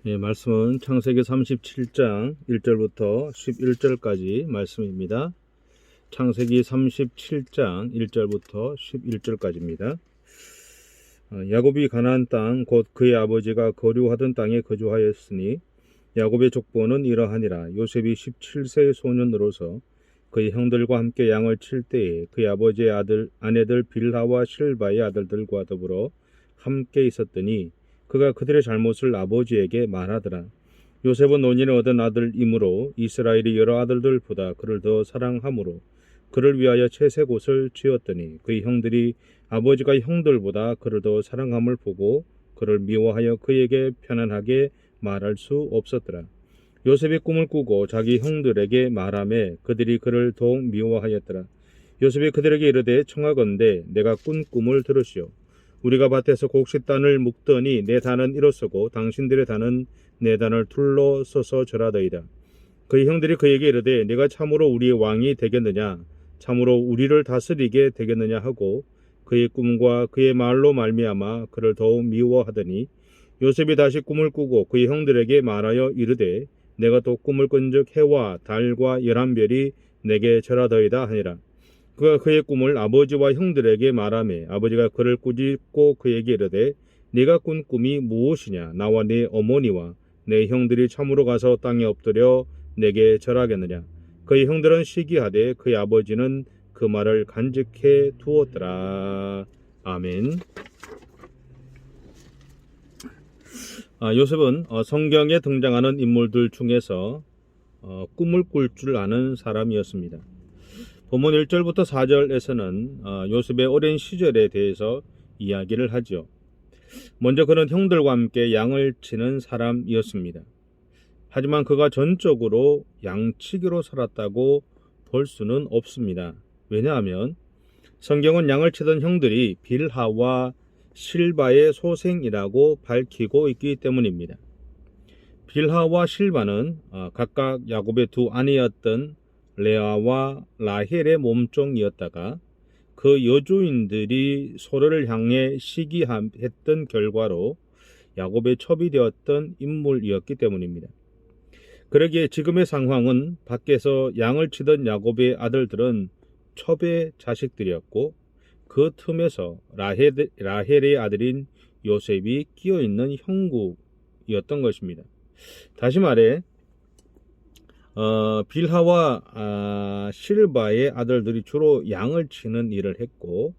예, 말씀은 창세기 37장 1절부터 11절까지 말씀입니다. 창세기 37장 1절부터 11절까지입니다. 야곱이 가나안 땅 곧 그의 아버지가 거류하던 땅에 거주하였으니 야곱의 족보는 이러하니라. 요셉이 17세의 소년으로서 그의 형들과 함께 양을 칠 때에 그의 아버지의 아내들 빌하와 실바의 아들들과 더불어 함께 있었더니 그가 그들의 잘못을 아버지에게 말하더라. 요셉은 논인을 얻은 아들이므로 이스라엘이 여러 아들들보다 그를 더 사랑하므로 그를 위하여 채색 옷을 지었더니 그의 형들이 아버지가 형들보다 그를 더 사랑함을 보고 그를 미워하여 그에게 편안하게 말할 수 없었더라. 요셉이 꿈을 꾸고 자기 형들에게 말하매 그들이 그를 더욱 미워하였더라. 요셉이 그들에게 이르되 청하건대 내가 꾼 꿈을 들으시오. 우리가 밭에서 곡식단을 묶더니 내 단은 이로서고 당신들의 단은 내 단을 둘러서서 절하더이다. 그의 형들이 그에게 이르되 네가 참으로 우리의 왕이 되겠느냐, 참으로 우리를 다스리게 되겠느냐 하고 그의 꿈과 그의 말로 말미암아 그를 더욱 미워하더니 요셉이 다시 꿈을 꾸고 그의 형들에게 말하여 이르되 내가 또 꿈을 꾼즉 해와 달과 11별이 내게 절하더이다 하니라. 그가 그의 꿈을 아버지와 형들에게 말하매 아버지가 그를 꾸짖고 그에게 이르되 네가 꾼 꿈이 무엇이냐? 나와 네 어머니와 내 형들이 참으로 가서 땅에 엎드려 내게 절하겠느냐? 그의 형들은 시기하되 그의 아버지는 그 말을 간직해 두었더라. 아멘. 요셉은 성경에 등장하는 인물들 중에서 꿈을 꿀 줄 아는 사람이었습니다. 본문 1절부터 4절에서는 요셉의 오랜 시절에 대해서 이야기를 하죠. 먼저 그는 형들과 함께 양을 치는 사람이었습니다. 하지만 그가 전적으로 양치기로 살았다고 볼 수는 없습니다. 왜냐하면 성경은 양을 치던 형들이 빌하와 실바의 소생이라고 밝히고 있기 때문입니다. 빌하와 실바는 각각 야곱의 두 아내였던 레아와 라헬의 몸종이었다가 그 여주인들이 서로를 향해 시기했던 결과로 야곱의 첩이 되었던 인물이었기 때문입니다. 그러기에 지금의 상황은 밖에서 양을 치던 야곱의 아들들은 첩의 자식들이었고 그 틈에서 라헬의 아들인 요셉이 끼어있는 형국이었던 것입니다. 다시 말해 빌하와 실바의 아들들이 주로 양을 치는 일을 했고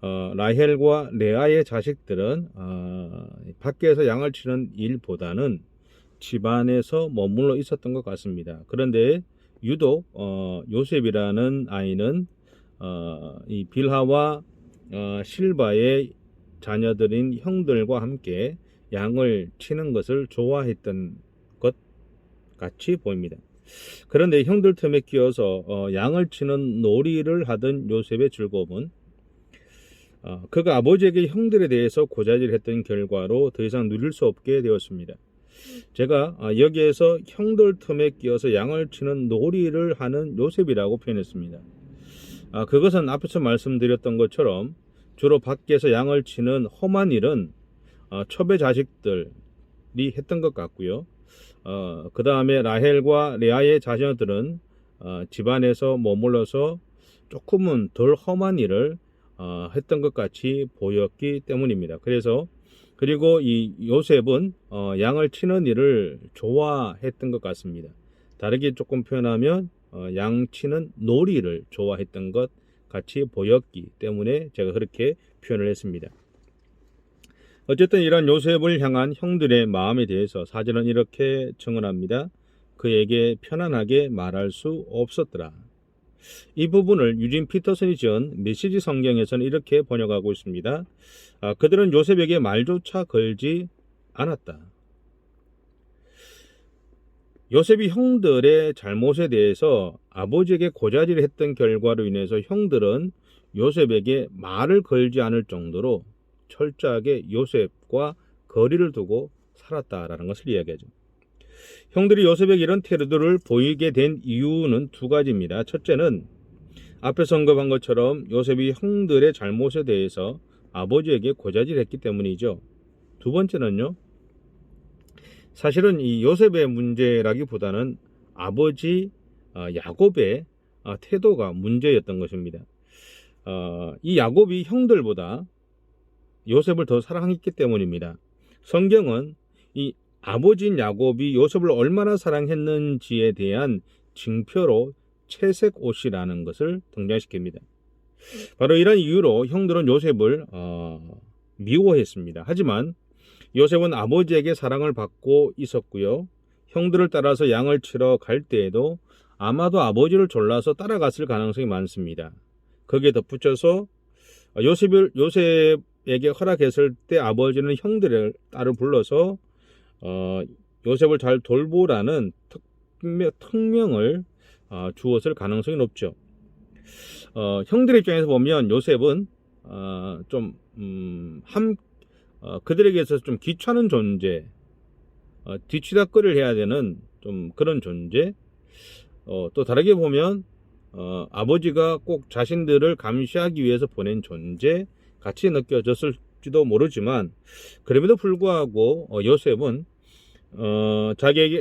라헬과 레아의 자식들은 밖에서 양을 치는 일보다는 집안에서 머물러 있었던 것 같습니다. 그런데 유독 요셉이라는 아이는 이 빌하와 실바의 자녀들인 형들과 함께 양을 치는 것을 좋아했던 것 같이 보입니다. 그런데 형들 틈에 끼어서 양을 치는 놀이를 하던 요셉의 즐거움은 그가 아버지에게 형들에 대해서 고자질했던 결과로 더 이상 누릴 수 없게 되었습니다. 제가 여기에서 형들 틈에 끼어서 양을 치는 놀이를 하는 요셉이라고 표현했습니다. 그것은 앞에서 말씀드렸던 것처럼 주로 밖에서 양을 치는 험한 일은 첩의 자식들이 했던 것 같고요. 그 다음에 라헬과 레아의 자녀들은 집안에서 머물러서 조금은 덜 험한 일을 했던 것 같이 보였기 때문입니다. 그리고 이 요셉은 양을 치는 일을 좋아했던 것 같습니다. 다르게 조금 표현하면 양 치는 놀이를 좋아했던 것 같이 보였기 때문에 제가 그렇게 표현을 했습니다. 어쨌든 이런 요셉을 향한 형들의 마음에 대해서 사전은 이렇게 증언합니다. 그에게 편안하게 말할 수 없었더라. 이 부분을 유진 피터슨이 지은 메시지 성경에서는 이렇게 번역하고 있습니다. 그들은 요셉에게 말조차 걸지 않았다. 요셉이 형들의 잘못에 대해서 아버지에게 고자질을 했던 결과로 인해서 형들은 요셉에게 말을 걸지 않을 정도로 철저하게 요셉과 거리를 두고 살았다라는 것을 이야기하죠. 형들이 요셉에게 이런 태도를 보이게 된 이유는 두 가지입니다. 첫째는 앞에서 언급한 것처럼 요셉이 형들의 잘못에 대해서 아버지에게 고자질했기 때문이죠. 두 번째는요, 사실은 이 요셉의 문제라기보다는 아버지 야곱의 태도가 문제였던 것입니다. 이 야곱이 형들보다 요셉을 더 사랑했기 때문입니다. 성경은 이 아버지인 야곱이 요셉을 얼마나 사랑했는지에 대한 징표로 채색 옷이라는 것을 등장시킵니다. 바로 이런 이유로 형들은 요셉을 미워했습니다. 하지만 요셉은 아버지에게 사랑을 받고 있었고요. 형들을 따라서 양을 치러 갈 때에도 아마도 아버지를 졸라서 따라갔을 가능성이 많습니다. 거기에 덧붙여서 요셉에게 허락했을 때 아버지는 형들을 따로 불러서 요셉을 잘 돌보라는 특명을 주었을 가능성이 높죠. 형들 입장에서 보면 요셉은 그들에게서 좀 귀찮은 존재, 뒤치다거리를 해야 되는 좀 그런 존재, 또 다르게 보면 아버지가 꼭 자신들을 감시하기 위해서 보낸 존재 같이 느껴졌을지도 모르지만, 그럼에도 불구하고 요셉은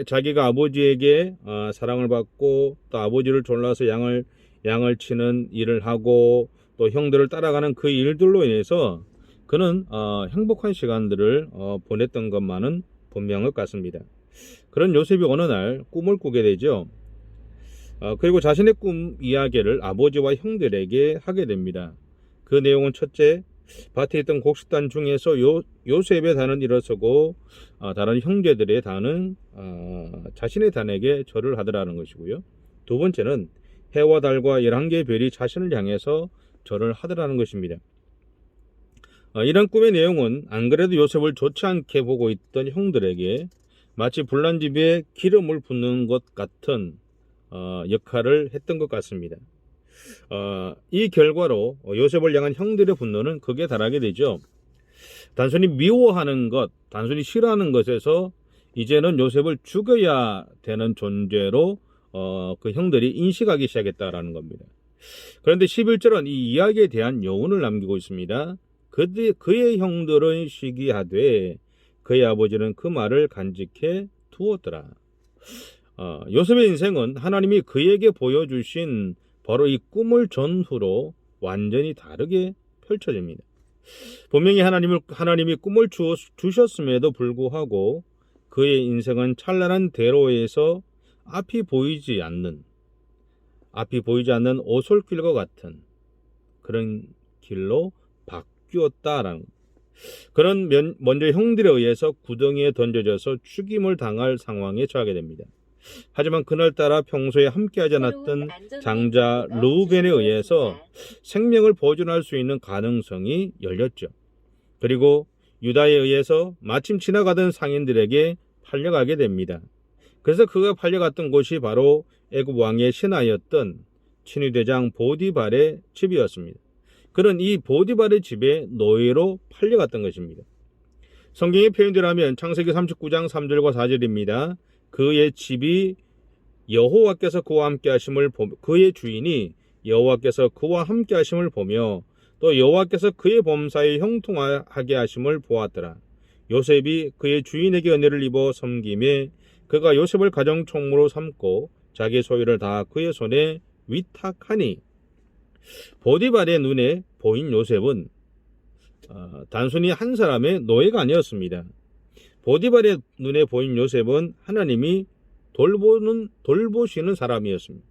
자기가 아버지에게 사랑을 받고 또 아버지를 졸라서 양을 치는 일을 하고 또 형들을 따라가는 그 일들로 인해서 그는 행복한 시간들을 보냈던 것만은 분명한 것 같습니다. 그런 요셉이 어느 날 꿈을 꾸게 되죠. 그리고 자신의 꿈 이야기를 아버지와 형들에게 하게 됩니다. 그 내용은 첫째, 밭에 있던 곡식단 중에서 요셉의 단은 일어서고 다른 형제들의 단은 자신의 단에게 절을 하더라는 것이고요. 두 번째는 해와 달과 11개의 별이 자신을 향해서 절을 하더라는 것입니다. 이런 꿈의 내용은 안 그래도 요셉을 좋지 않게 보고 있던 형들에게 마치 불난 집에 기름을 붓는 것 같은 역할을 했던 것 같습니다. 이 결과로 요셉을 향한 형들의 분노는 극에 달하게 되죠. 단순히 미워하는 것, 단순히 싫어하는 것에서 이제는 요셉을 죽여야 되는 존재로 그 형들이 인식하기 시작했다라는 겁니다. 그런데 11절은 이 이야기에 대한 여운을 남기고 있습니다. 그의 형들은 시기하되 그의 아버지는 그 말을 간직해 두었더라. 요셉의 인생은 하나님이 그에게 보여주신 바로 이 꿈을 전후로 완전히 다르게 펼쳐집니다. 분명히 하나님이 꿈을 주셨음에도 불구하고 그의 인생은 찬란한 대로에서 앞이 보이지 않는 오솔길과 같은 그런 길로 바뀌었다라는, 그런 먼저 형들에 의해서 구덩이에 던져져서 죽임을 당할 상황에 처하게 됩니다. 하지만 그날따라 평소에 함께하지 않았던 장자 르우벤에 의해서 생명을 보존할 수 있는 가능성이 열렸죠. 그리고 유다에 의해서 마침 지나가던 상인들에게 팔려가게 됩니다. 그래서 그가 팔려갔던 곳이 바로 애굽 왕의 신하였던 친위대장 보디발의 집이었습니다. 그는 이 보디발의 집에 노예로 팔려갔던 것입니다. 성경의 표현대로하면 창세기 39장 3절과 4절입니다. 그의 집이 여호와께서 그와 함께 하심을 그의 주인이 여호와께서 그와 함께 하심을 보며 또 여호와께서 그의 범사에 형통하게 하심을 보았더라. 요셉이 그의 주인에게 은혜를 입어 섬김에 그가 요셉을 가정총무로 삼고 자기 소유를 다 그의 손에 위탁하니, 보디발의 눈에 보인 요셉은 단순히 한 사람의 노예가 아니었습니다. 보디발의 눈에 보인 요셉은 하나님이 돌보시는 사람이었습니다.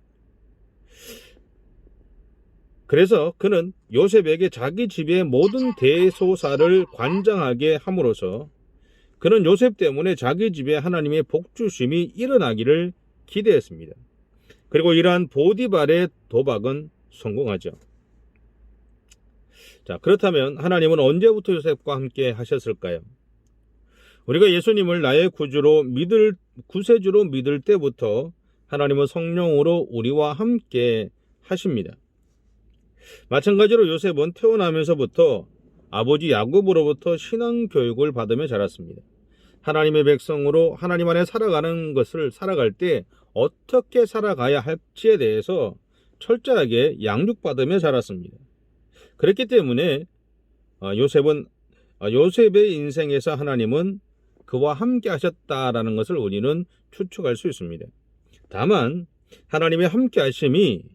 그래서 그는 요셉에게 자기 집의 모든 대소사를 관장하게 함으로써 그는 요셉 때문에 자기 집에 하나님의 복주심이 일어나기를 기대했습니다. 그리고 이러한 보디발의 도박은 성공하죠. 자, 그렇다면 하나님은 언제부터 요셉과 함께 하셨을까요? 우리가 예수님을 나의 구세주로 믿을 때부터 하나님은 성령으로 우리와 함께 하십니다. 마찬가지로 요셉은 태어나면서부터 아버지 야곱으로부터 신앙 교육을 받으며 자랐습니다. 하나님의 백성으로 하나님 안에 살아갈 때 어떻게 살아가야 할지에 대해서 철저하게 양육받으며 자랐습니다. 그렇기 때문에 요셉의 인생에서 하나님은 그와 함께 하셨다라는 것을 우리는 추측할 수 있습니다. 다만 하나님의 함께 하심이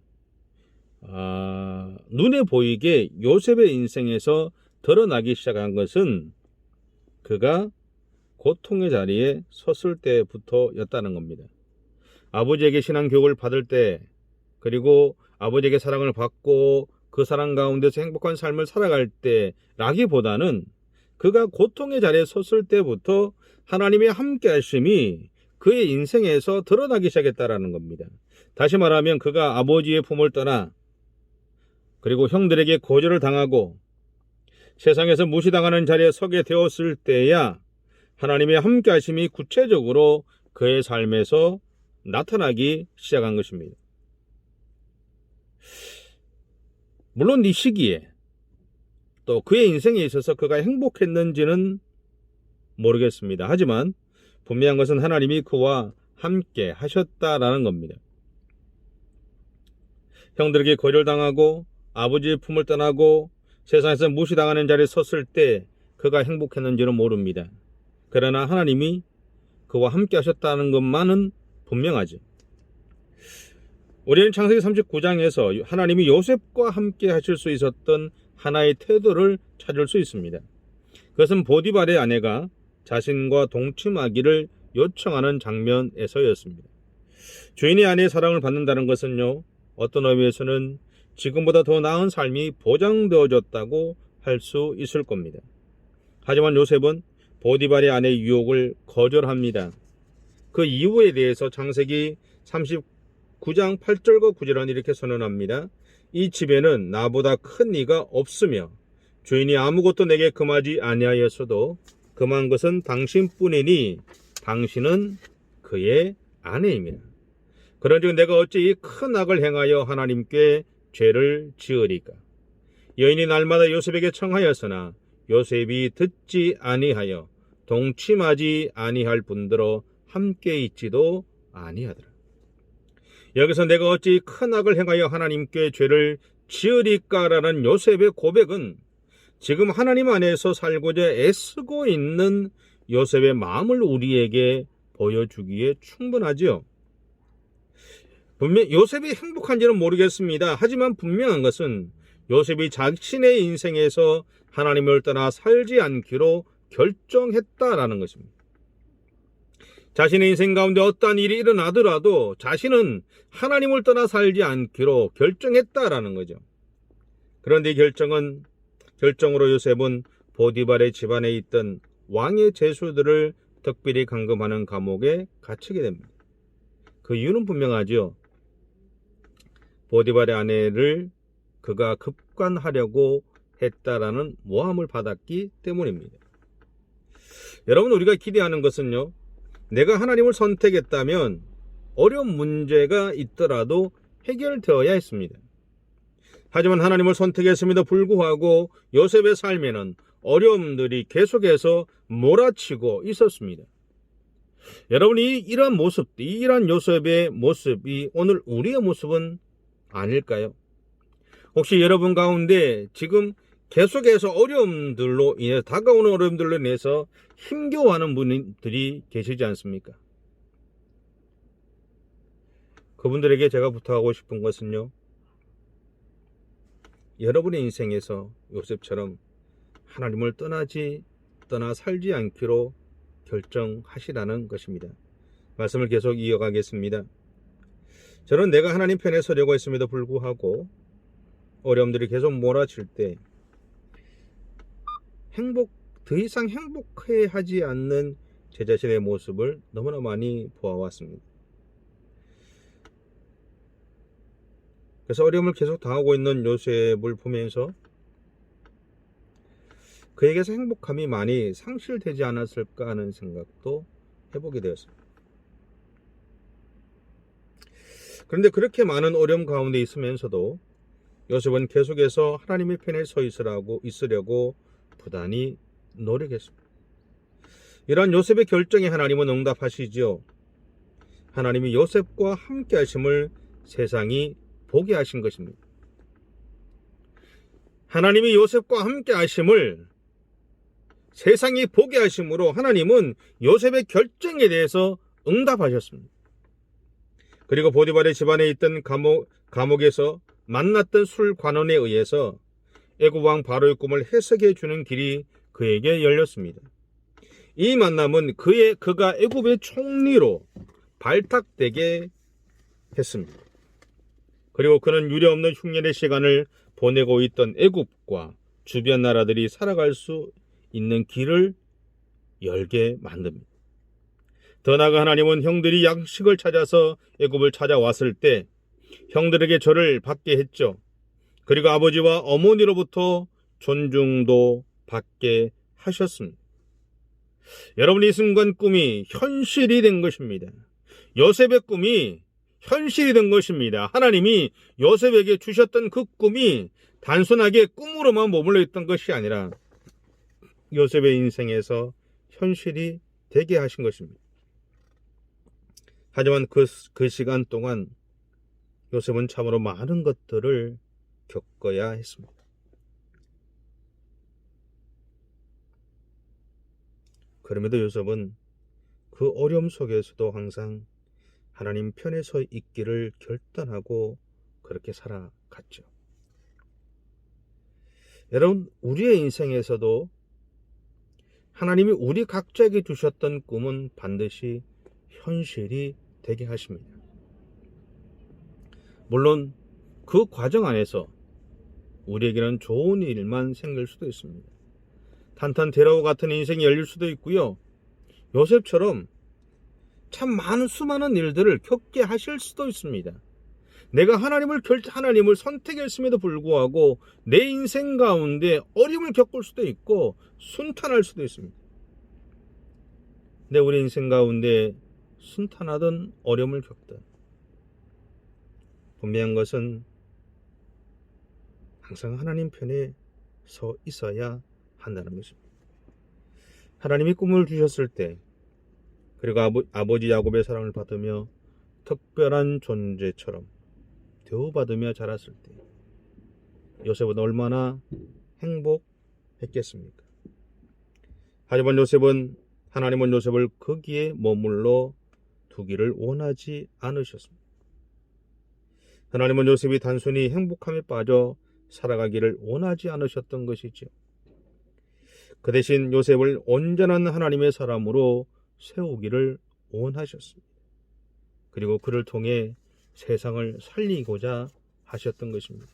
눈에 보이게 요셉의 인생에서 드러나기 시작한 것은 그가 고통의 자리에 섰을 때부터였다는 겁니다. 아버지에게 신앙 교육을 받을 때, 그리고 아버지에게 사랑을 받고 그 사랑 가운데서 행복한 삶을 살아갈 때라기보다는 그가 고통의 자리에 섰을 때부터 하나님의 함께 하심이 그의 인생에서 드러나기 시작했다라는 겁니다. 다시 말하면 그가 아버지의 품을 떠나 그리고 형들에게 거절을 당하고 세상에서 무시당하는 자리에 서게 되었을 때야 하나님의 함께 하심이 구체적으로 그의 삶에서 나타나기 시작한 것입니다. 물론 이 시기에 또 그의 인생에 있어서 그가 행복했는지는 모르겠습니다. 하지만 분명한 것은 하나님이 그와 함께 하셨다라는 겁니다. 형들에게 거절당하고 아버지의 품을 떠나고 세상에서 무시당하는 자리에 섰을 때 그가 행복했는지는 모릅니다. 그러나 하나님이 그와 함께 하셨다는 것만은 분명하죠. 우리는 창세기 39장에서 하나님이 요셉과 함께 하실 수 있었던 하나의 태도를 찾을 수 있습니다. 그것은 보디발의 아내가 자신과 동침하기를 요청하는 장면에서였습니다. 주인의 아내의 사랑을 받는다는 것은요, 어떤 의미에서는 지금보다 더 나은 삶이 보장되어졌다고 할 수 있을 겁니다. 하지만 요셉은 보디발의 아내의 유혹을 거절합니다. 그 이유에 대해서 창세기 39장 8절과 9절은 이렇게 선언합니다. 이 집에는 나보다 큰 이가 없으며 주인이 아무것도 내게 금하지 아니하였어도 금한 것은 당신뿐이니 당신은 그의 아내입니다. 그런즉 내가 어찌 이 큰 악을 행하여 하나님께 죄를 지으리까? 여인이 날마다 요셉에게 청하였으나 요셉이 듣지 아니하여 동침하지 아니할 분들어 함께 있지도 아니하더라. 여기서 내가 어찌 큰 악을 행하여 하나님께 죄를 지으리까라는 요셉의 고백은 지금 하나님 안에서 살고자 애쓰고 있는 요셉의 마음을 우리에게 보여주기에 충분하지요. 분명 요셉이 행복한지는 모르겠습니다. 하지만 분명한 것은 요셉이 자신의 인생에서 하나님을 떠나 살지 않기로 결정했다라는 것입니다. 자신의 인생 가운데 어떠한 일이 일어나더라도 자신은 하나님을 떠나 살지 않기로 결정했다라는 거죠. 그런데 이 결정으로 요셉은 보디발의 집안에 있던 왕의 제수들을 특별히 감금하는 감옥에 갇히게 됩니다. 그 이유는 분명하죠. 보디발의 아내를 그가 급간하려고 했다라는 모함을 받았기 때문입니다. 여러분, 우리가 기대하는 것은요, 내가 하나님을 선택했다면 어려운 문제가 있더라도 해결되어야 했습니다. 하지만 하나님을 선택했음에도 불구하고 요셉의 삶에는 어려움들이 계속해서 몰아치고 있었습니다. 여러분이 이러한 모습, 이러한 요셉의 모습이 오늘 우리의 모습은 아닐까요? 혹시 여러분 가운데 지금 계속해서 어려움들로 인해 다가오는 어려움들로 인해서 힘겨워하는 분들이 계시지 않습니까? 그분들에게 제가 부탁하고 싶은 것은요, 여러분의 인생에서 요셉처럼 하나님을 떠나 살지 않기로 결정하시라는 것입니다. 말씀을 계속 이어가겠습니다. 저는 내가 하나님 편에 서려고 했음에도 불구하고 어려움들이 계속 몰아칠 때 더 이상 행복해 하지 않는 제 자신의 모습을 너무나 많이 보아왔습니다. 그래서 어려움을 계속 당하고 있는 요셉을 보면서 그에게서 행복함이 많이 상실되지 않았을까 하는 생각도 해보게 되었습니다. 그런데 그렇게 많은 어려움 가운데 있으면서도 요셉은 계속해서 하나님의 편에 서 있으려고 부단히 노력했습니다. 이러한 요셉의 결정에 하나님은 응답하시지요. 하나님이 요셉과 함께 하심을 세상이 보게 하신 것입니다. 하나님이 요셉과 함께 하심을 세상이 보게 하심으로 하나님은 요셉의 결정에 대해서 응답하셨습니다. 그리고 보디발의 집안에 있던 감옥에서 만났던 술관원에 의해서 애굽 왕 바로의 꿈을 해석해 주는 길이 그에게 열렸습니다. 이 만남은 그가 애굽의 총리로 발탁되게 했습니다. 그리고 그는 유례없는 흉년의 시간을 보내고 있던 애굽과 주변 나라들이 살아갈 수 있는 길을 열게 만듭니다. 더 나아가 하나님은 형들이 양식을 찾아서 애굽을 찾아왔을 때 형들에게 절을 받게 했죠. 그리고 아버지와 어머니로부터 존중도 받게 하셨습니다. 여러분, 이 순간 꿈이 현실이 된 것입니다. 요셉의 꿈이 현실이 된 것입니다. 하나님이 요셉에게 주셨던 그 꿈이 단순하게 꿈으로만 머물러 있던 것이 아니라 요셉의 인생에서 현실이 되게 하신 것입니다. 하지만 그 시간 동안 요셉은 참으로 많은 것들을 겪어야 했습니다. 그럼에도 요셉은 그 어려움 속에서도 항상 하나님 편에 서 있기를 결단하고 그렇게 살아갔죠. 여러분, 우리의 인생에서도 하나님이 우리 각자에게 주셨던 꿈은 반드시 현실이 되게 하십니다. 물론 그 과정 안에서 우리에게는 좋은 일만 생길 수도 있습니다. 탄탄대로와 같은 인생이 열릴 수도 있고요. 요셉처럼 참 많은 수많은 일들을 겪게 하실 수도 있습니다. 내가 하나님을 선택했음에도 불구하고 내 인생 가운데 어려움을 겪을 수도 있고 순탄할 수도 있습니다. 근데 우리 인생 가운데 순탄하던 어려움을 겪던 분명한 것은 항상 하나님 편에 서 있어야 한다는 것입니다. 하나님이 꿈을 주셨을 때, 그리고 아버지 야곱의 사랑을 받으며 특별한 존재처럼 대우받으며 자랐을 때 요셉은 얼마나 행복했겠습니까? 하지만 하나님은 요셉을 거기에 머물러 두기를 원하지 않으셨습니다. 하나님은 요셉이 단순히 행복함에 빠져 살아가기를 원하지 않으셨던 것이죠. 그 대신 요셉을 온전한 하나님의 사람으로 세우기를 원하셨습니다. 그리고 그를 통해 세상을 살리고자 하셨던 것입니다.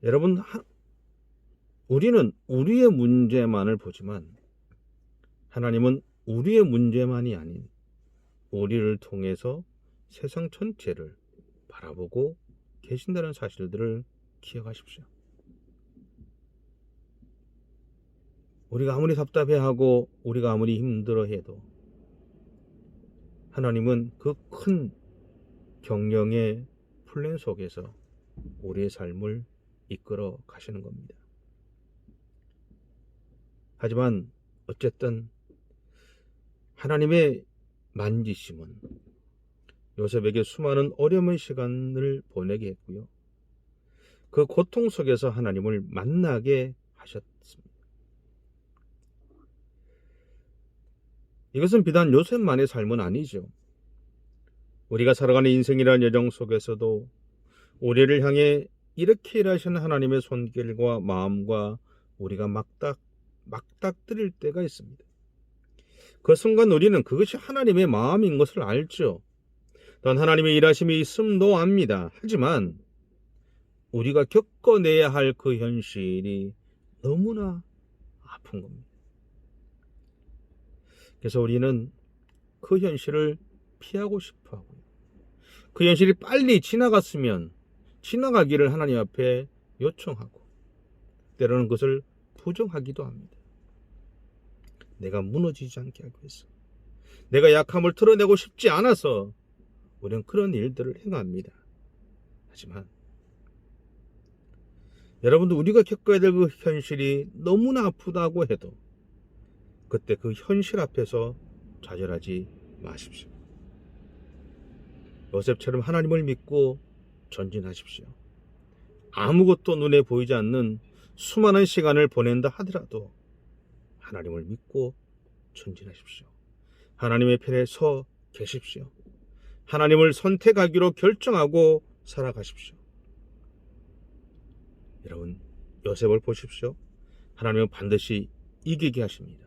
여러분, 우리는 우리의 문제만을 보지만 하나님은 우리의 문제만이 아닌 우리를 통해서 세상 전체를 바라보고 계신다는 사실들을 기억하십시오. 우리가 아무리 답답해하고 우리가 아무리 힘들어해도 하나님은 그 큰 경영의 플랜 속에서 우리의 삶을 이끌어 가시는 겁니다. 하지만 어쨌든 하나님의 만지심은 요셉에게 수많은 어려움의 시간을 보내게 했고요. 그 고통 속에서 하나님을 만나게 하셨습니다. 이것은 비단 요셉만의 삶은 아니죠. 우리가 살아가는 인생이라는 여정 속에서도 우리를 향해 이렇게 일하시는 하나님의 손길과 마음과 우리가 막닥뜨릴 때가 있습니다. 그 순간 우리는 그것이 하나님의 마음인 것을 알죠. 또한 하나님의 일하심이 있음도 압니다. 하지만 우리가 겪어내야 할 그 현실이 너무나 아픈 겁니다. 그래서 우리는 그 현실을 피하고 싶어 하고요. 그 현실이 빨리 지나가기를 하나님 앞에 요청하고 때로는 그것을 부정하기도 합니다. 내가 무너지지 않게 하기 위해서, 내가 약함을 드러내고 싶지 않아서 우리는 그런 일들을 행합니다. 하지만 여러분도 우리가 겪어야 될 그 현실이 너무나 아프다고 해도 그때 그 현실 앞에서 좌절하지 마십시오. 요셉처럼 하나님을 믿고 전진하십시오. 아무것도 눈에 보이지 않는 수많은 시간을 보낸다 하더라도 하나님을 믿고 전진하십시오. 하나님의 편에 서 계십시오. 하나님을 선택하기로 결정하고 살아가십시오. 여러분, 요셉을 보십시오. 하나님은 반드시 이기게 하십니다.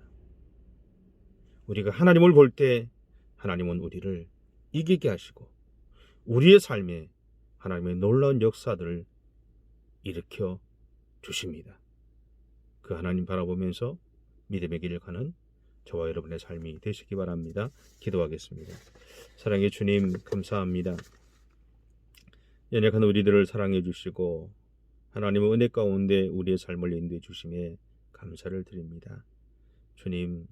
우리가 하나님을 볼 때 하나님은 우리를 이기게 하시고 우리의 삶에 하나님의 놀라운 역사들을 일으켜 주십니다. 그 하나님 바라보면서 믿음의 길을 가는 저와 여러분의 삶이 되시기 바랍니다. 기도하겠습니다. 사랑의 주님, 감사합니다. 연약한 우리들을 사랑해 주시고 하나님의 은혜 가운데 우리의 삶을 인도해 주심에 감사를 드립니다. 주님,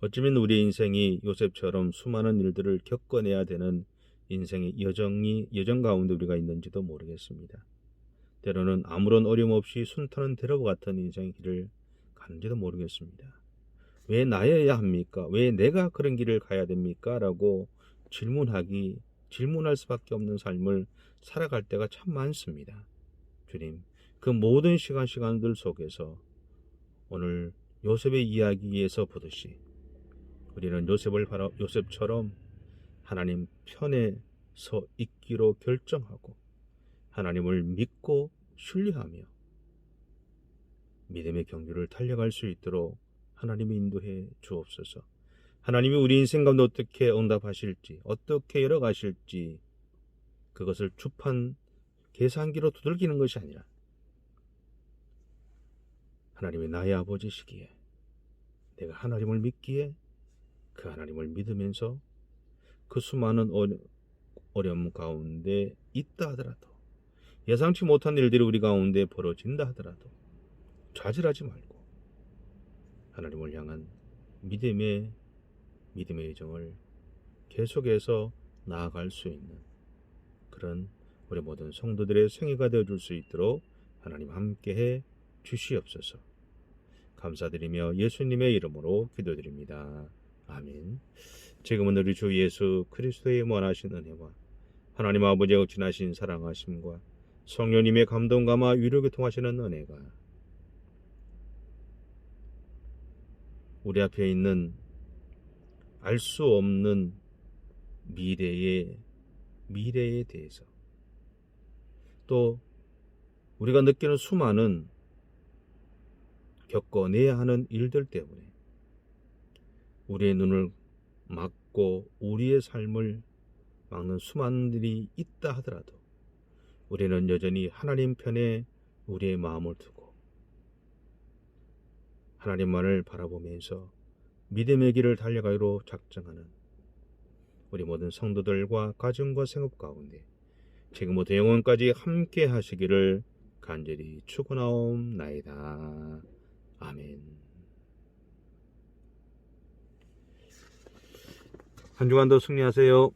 어쩌면 우리의 인생이 요셉처럼 수많은 일들을 겪어내야 되는 인생의 여정 가운데 우리가 있는지도 모르겠습니다. 때로는 아무런 어려움 없이 순탄한 대로와 같은 인생의 길을 가는지도 모르겠습니다. 왜 나여야 합니까? 왜 내가 그런 길을 가야 됩니까? 라고 질문할 수밖에 없는 삶을 살아갈 때가 참 많습니다. 주님, 그 모든 시간들 속에서 오늘 요셉의 이야기에서 보듯이 우리는 요셉처럼 하나님 편에 서 있기로 결정하고 하나님을 믿고 신뢰하며 믿음의 경주를 달려갈 수 있도록 하나님이 인도해 주옵소서. 하나님이 우리 인생 가운데 어떻게 응답하실지, 어떻게 열어가실지 그것을 주판 계산기로 두들기는 것이 아니라 하나님이 나의 아버지시기에 내가 하나님을 믿기에 그 하나님을 믿으면서 그 수많은 어려움 가운데 있다 하더라도 예상치 못한 일들이 우리 가운데 벌어진다 하더라도 좌절하지 말고 하나님을 향한 믿음의 여정을 계속해서 나아갈 수 있는 그런 우리 모든 성도들의 생애가 되어줄 수 있도록 하나님 함께해 주시옵소서. 감사드리며 예수님의 이름으로 기도드립니다. 아멘. 지금은 우리 주 예수 그리스도의 무한하신 은혜와 하나님 아버지의 극진하신 사랑하심과 성령님의 감동감화 위로를 통하시는 은혜가 우리 앞에 있는 알 수 없는 미래에 대해서 또 우리가 느끼는 수많은 겪어내야 하는 일들 때문에 우리의 눈을 막고 우리의 삶을 막는 수많은 일이 있다 하더라도 우리는 여전히 하나님 편에 우리의 마음을 두고 하나님만을 바라보면서 믿음의 길을 달려가기로 작정하는 우리 모든 성도들과 가정과 생업 가운데 지금부터 영원까지 함께 하시기를 간절히 축원하옵나이다. 아멘. 한 주간도 승리하세요.